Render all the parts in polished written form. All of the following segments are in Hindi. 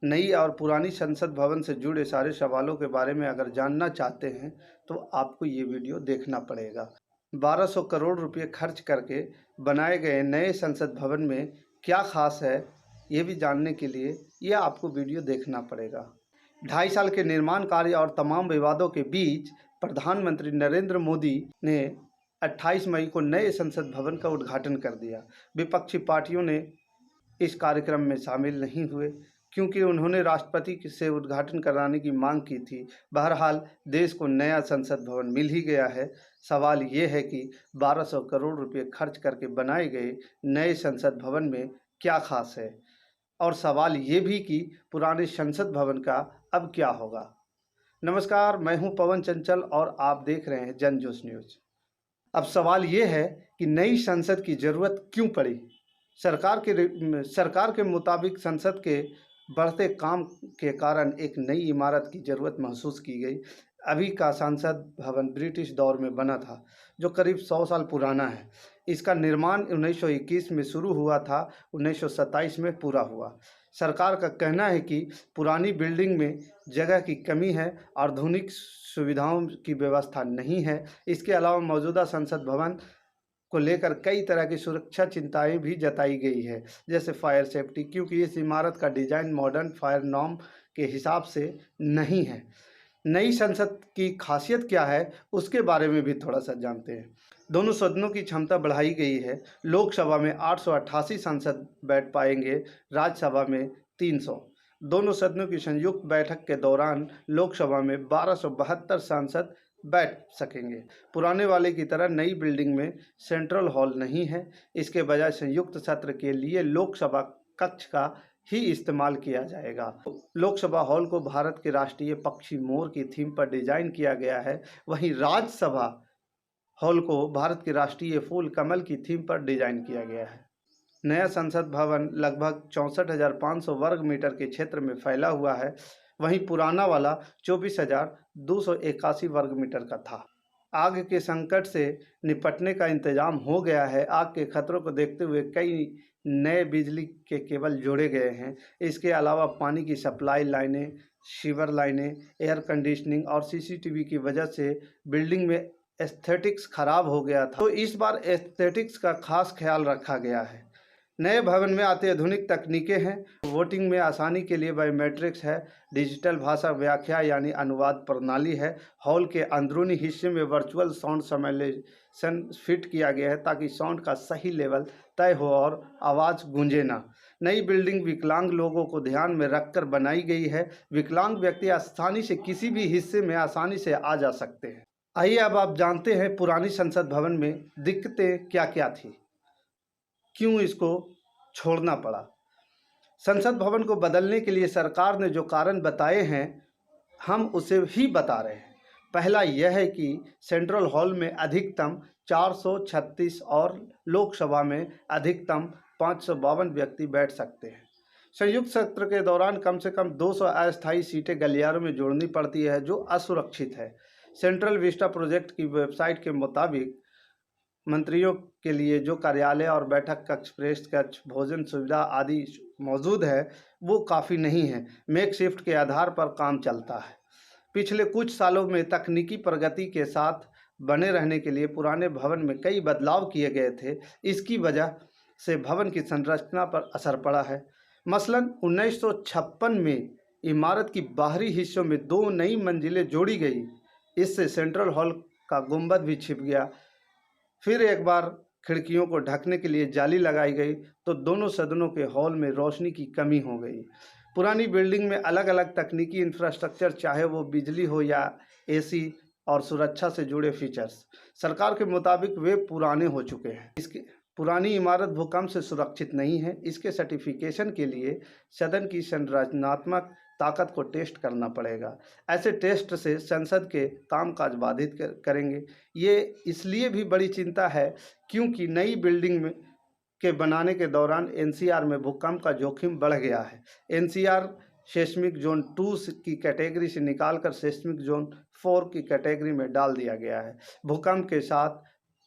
नई और पुरानी संसद भवन से जुड़े सारे सवालों के बारे में अगर जानना चाहते हैं तो आपको ये वीडियो देखना पड़ेगा। 1200 करोड़ रुपए खर्च करके बनाए गए नए संसद भवन में क्या खास है, ये भी जानने के लिए ये आपको वीडियो देखना पड़ेगा। 2.5 साल के निर्माण कार्य और तमाम विवादों के बीच प्रधानमंत्री नरेंद्र मोदी ने 28 मई को नए संसद भवन का उद्घाटन कर दिया। विपक्षी पार्टियों ने इस कार्यक्रम में शामिल नहीं हुए क्योंकि उन्होंने राष्ट्रपति से उद्घाटन कराने की मांग की थी। बहरहाल देश को नया संसद भवन मिल ही गया है। सवाल ये है कि 1200 करोड़ रुपए खर्च करके बनाए गए नए संसद भवन में क्या खास है, और सवाल ये भी कि पुराने संसद भवन का अब क्या होगा। नमस्कार, मैं हूं पवन चंचल और आप देख रहे हैं जनजोश न्यूज। अब सवाल ये है कि नई संसद की ज़रूरत क्यों पड़ी। सरकार के मुताबिक संसद के बढ़ते काम के कारण एक नई इमारत की ज़रूरत महसूस की गई। अभी का संसद भवन ब्रिटिश दौर में बना था, जो करीब 100 साल पुराना है। इसका निर्माण 1921 में शुरू हुआ था, 1927 में पूरा हुआ। सरकार का कहना है कि पुरानी बिल्डिंग में जगह की कमी है, आधुनिक सुविधाओं की व्यवस्था नहीं है। इसके अलावा मौजूदा संसद भवन को लेकर कई तरह की सुरक्षा चिंताएं भी जताई गई है, जैसे फायर सेफ्टी, क्योंकि इस इमारत का डिजाइन मॉडर्न फायर नॉर्म के हिसाब से नहीं है। नई संसद की खासियत क्या है, उसके बारे में भी थोड़ा सा जानते हैं। दोनों सदनों की क्षमता बढ़ाई गई है। लोकसभा में 888 सांसद बैठ पाएंगे, राज्यसभा में 300। दोनों सदनों की संयुक्त बैठक के दौरान लोकसभा में 1272 सांसद बैठ सकेंगे। पुराने वाले की तरह नई बिल्डिंग में सेंट्रल हॉल नहीं है। इसके बजाय संयुक्त सत्र के लिए लोकसभा कक्ष का ही इस्तेमाल किया जाएगा। लोकसभा हॉल को भारत के राष्ट्रीय पक्षी मोर की थीम पर डिजाइन किया गया है। वहीं राज्यसभा हॉल को भारत के राष्ट्रीय फूल कमल की थीम पर डिजाइन किया गया है। नया संसद भवन लगभग 64,500 वर्ग मीटर के क्षेत्र में फैला हुआ है। वहीं पुराना वाला 24,281 वर्ग मीटर का था। आग के संकट से निपटने का इंतजाम हो गया है। आग के खतरों को देखते हुए कई नए बिजली के केबल जोड़े गए हैं। इसके अलावा पानी की सप्लाई लाइनें, सीवर लाइनें, एयर कंडीशनिंग और सीसीटीवी की वजह से बिल्डिंग में एस्थेटिक्स खराब हो गया था, तो इस बार एस्थेटिक्स का खास ख्याल रखा गया है। नए भवन में अत्याधुनिक तकनीकें हैं। वोटिंग में आसानी के लिए बायोमेट्रिक्स है। डिजिटल भाषा व्याख्या यानी अनुवाद प्रणाली है। हॉल के अंदरूनी हिस्से में वर्चुअल साउंड सिमुलेशन फिट किया गया है ताकि साउंड का सही लेवल तय हो और आवाज़ गूंजे ना। नई बिल्डिंग विकलांग लोगों को ध्यान में रखकर बनाई गई है। विकलांग व्यक्ति आसानी से किसी भी हिस्से में आसानी से आ जा सकते हैं। आइए अब आप जानते हैं पुरानी संसद भवन में दिक्कतें क्या क्या थी, क्यों इसको छोड़ना पड़ा। संसद भवन को बदलने के लिए सरकार ने जो कारण बताए हैं, हम उसे ही बता रहे हैं। पहला यह है कि सेंट्रल हॉल में अधिकतम 436 और लोकसभा में अधिकतम 552 व्यक्ति बैठ सकते हैं। संयुक्त सत्र के दौरान कम से कम 200 अस्थायी सीटें गलियारों में जोड़नी पड़ती है, जो असुरक्षित है। सेंट्रल विस्टा प्रोजेक्ट की वेबसाइट के मुताबिक मंत्रियों के लिए जो कार्यालय और बैठक कक्ष, प्रेस कक्ष, भोजन सुविधा आदि मौजूद है, वो काफ़ी नहीं है। मेक शिफ्ट के आधार पर काम चलता है। पिछले कुछ सालों में तकनीकी प्रगति के साथ बने रहने के लिए पुराने भवन में कई बदलाव किए गए थे। इसकी वजह से भवन की संरचना पर असर पड़ा है। मसलन 1956 में इमारत की बाहरी हिस्सों में 2 नई मंजिलें जोड़ी गई। इससे सेंट्रल हॉल का गुंबद भी छिप गया। फिर एक बार खिड़कियों को ढकने के लिए जाली लगाई गई तो दोनों सदनों के हॉल में रोशनी की कमी हो गई। पुरानी बिल्डिंग में अलग अलग तकनीकी इंफ्रास्ट्रक्चर, चाहे वो बिजली हो या एसी और सुरक्षा से जुड़े फीचर्स, सरकार के मुताबिक वे पुराने हो चुके हैं। इसके पुरानी इमारत भूकंप से सुरक्षित नहीं है। इसके सर्टिफिकेशन के लिए सदन की संरचनात्मक ताकत को टेस्ट करना पड़ेगा। ऐसे टेस्ट से संसद के कामकाज बाधित करेंगे। ये इसलिए भी बड़ी चिंता है क्योंकि नई बिल्डिंग में के बनाने के दौरान एनसीआर में भूकंप का जोखिम बढ़ गया है। एनसीआर सेस्मिक जोन 2 की कैटेगरी से निकालकर सेस्मिक जोन 4 की कैटेगरी में डाल दिया गया है। भूकंप के साथ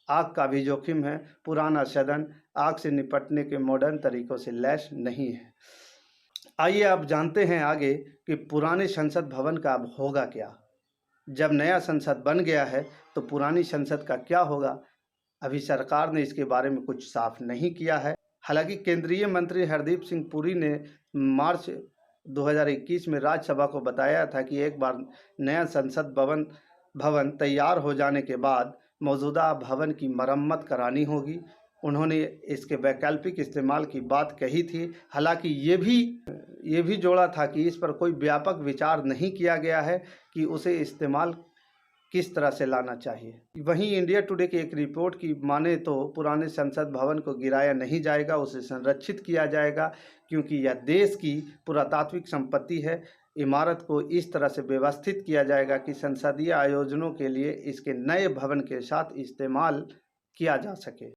आग का भी जोखिम है। पुराना सदन आग से निपटने के मॉडर्न तरीकों से लैस नहीं है। आइए अब जानते हैं आगे कि पुराने संसद भवन का अब होगा क्या। जब नया संसद बन गया है तो पुरानी संसद का क्या होगा, अभी सरकार ने इसके बारे में कुछ साफ नहीं किया है। हालांकि केंद्रीय मंत्री हरदीप सिंह पुरी ने मार्च 2021 में राज्यसभा को बताया था कि एक बार नया संसद भवन तैयार हो जाने के बाद मौजूदा भवन की मरम्मत करानी होगी। उन्होंने इसके वैकल्पिक इस्तेमाल की बात कही थी। हालांकि ये भी जोड़ा था कि इस पर कोई व्यापक विचार नहीं किया गया है कि उसे इस्तेमाल किस तरह से लाना चाहिए। वहीं इंडिया टुडे की एक रिपोर्ट की माने तो पुराने संसद भवन को गिराया नहीं जाएगा, उसे संरक्षित किया जाएगा, क्योंकि यह देश की पुरातात्विक संपत्ति है। इमारत को इस तरह से व्यवस्थित किया जाएगा कि संसदीय आयोजनों के लिए इसके नए भवन के साथ इस्तेमाल किया जा सके।